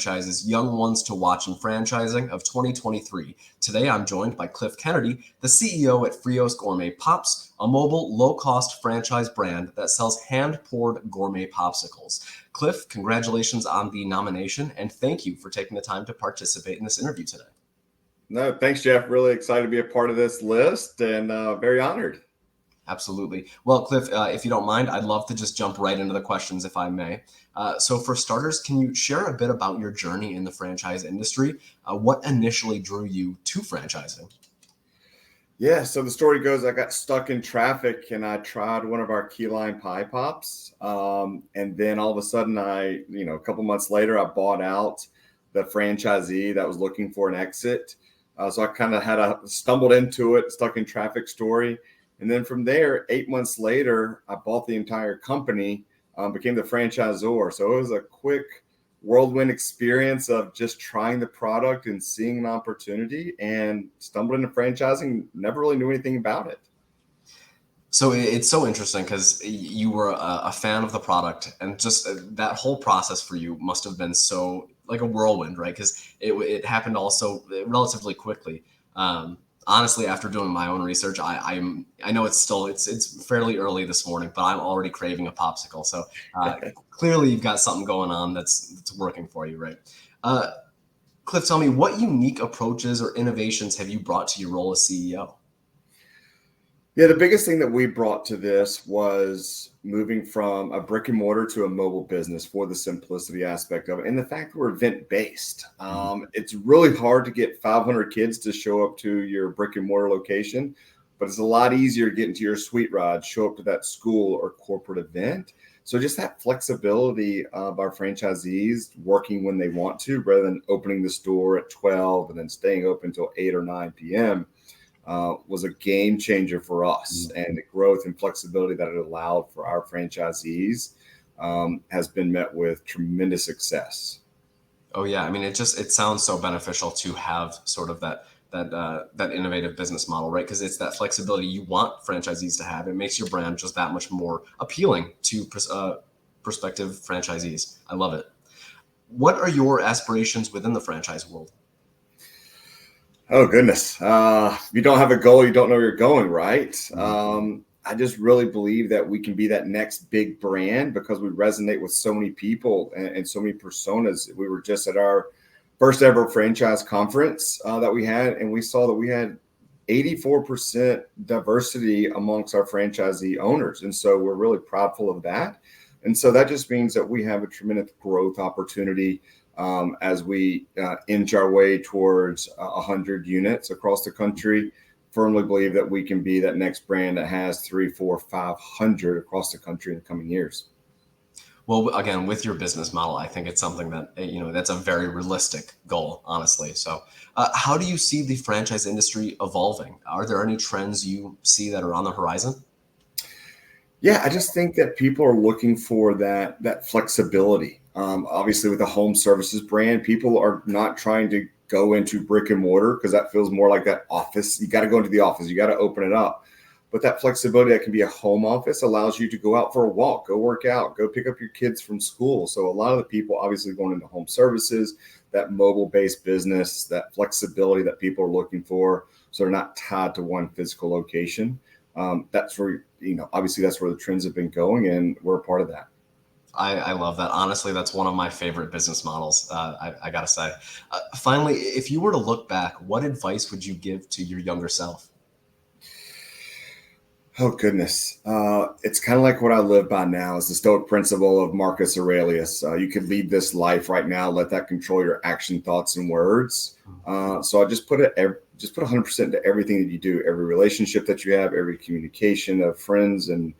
franchises, young ones to watch in franchising of 2023. Today, I'm joined by Cliff Kennedy, the CEO at Frios Gourmet Pops, a mobile, low-cost franchise brand that sells hand-poured gourmet popsicles. Cliff, congratulations on the nomination, and thank you for taking the time to participate in this interview today. No, thanks, Jeff. Really excited to be a part of this list and very honored. Absolutely. Well, Cliff, if you don't mind, I'd love to just jump right into the questions, if I may. So for starters, can you share a bit about your journey in the franchise industry? What initially drew you to franchising? Yeah, so the story goes, I got stuck in traffic and I tried one of our key lime pie pops. And then all of a sudden a couple months later, I bought out the franchisee that was looking for an exit. So I kind of stumbled into it, stuck in traffic story. And then from there, 8 months later, I bought the entire company, became the franchisor. So it was a quick whirlwind experience of just trying the product and seeing an opportunity, and stumbled into franchising, never really knew anything about it. So it's so interesting because you were a fan of the product, and just that whole process for you must have been so like a whirlwind, right? Because it happened also relatively quickly. Honestly, after doing my own research, I know it's fairly early this morning, but I'm already craving a popsicle. So clearly you've got something going on that's working for you, right? Cliff, tell me, what unique approaches or innovations have you brought to your role as CEO? Yeah, the biggest thing that we brought to this was moving from a brick and mortar to a mobile business for the simplicity aspect of it, and the fact that we're event based. It's really hard to get 500 kids to show up to your brick and mortar location, but it's a lot easier to get into your sweet rod, show up to that school or corporate event. So just that flexibility of our franchisees working when they want to, rather than opening the store at 12 and then staying open until 8 or 9 p.m. Was a game changer for us, and the growth and flexibility that it allowed for our franchisees has been met with tremendous success. Oh yeah, I mean, it sounds so beneficial to have sort of that innovative business model, right? Because it's that flexibility you want franchisees to have. It makes your brand just that much more appealing to prospective franchisees. I love it. What are your aspirations within the franchise world? Oh, goodness. If you don't have a goal, you don't know where you're going, right? I just really believe that we can be that next big brand because we resonate with so many people and so many personas. We were just at our first ever franchise conference that we had, and we saw that we had 84% diversity amongst our franchisee owners. And so we're really proudful of that. And so that just means that we have a tremendous growth opportunity as we inch our way towards 100 units across the country. Firmly believe that we can be that next brand that has 300, 400, 500 across the country in the coming years. Well, again, with your business model, I think it's something that, that's a very realistic goal, honestly. So how do you see the franchise industry evolving? Are there any trends you see that are on the horizon? Yeah, I just think that people are looking for that flexibility. Obviously, with the home services brand, people are not trying to go into brick and mortar because that feels more like that office. You got to go into the office. You got to open it up. But that flexibility that can be a home office allows you to go out for a walk, go work out, go pick up your kids from school. So a lot of the people obviously going into home services, that mobile-based business, that flexibility that people are looking for, so they're not tied to one physical location. That's where, obviously that's where the trends have been going, and we're a part of that. I love that. Honestly, that's one of my favorite business models, I got to say. Finally, if you were to look back, what advice would you give to your younger self? Oh, goodness. It's kind of like what I live by now is the Stoic principle of Marcus Aurelius. You could lead this life right now. Let that control your action, thoughts, and words. So I just put 100% into everything that you do, every relationship that you have, every communication of friends and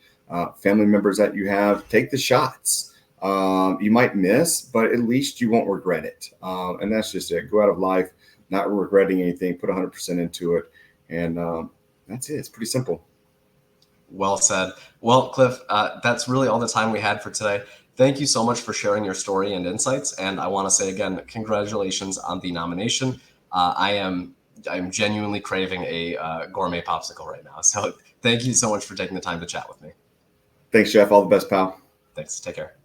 family members that you have. Take the shots. You might miss, but at least you won't regret it. And that's just it. Go out of life not regretting anything. Put 100% into it. And that's it. It's pretty simple. Well said. Well, Cliff, that's really all the time we had for today. Thank you so much for sharing your story and insights. And I want to say again, congratulations on the nomination. I'm genuinely craving a gourmet popsicle right now. So thank you so much for taking the time to chat with me. Thanks, Jeff. All the best, pal. Thanks. Take care.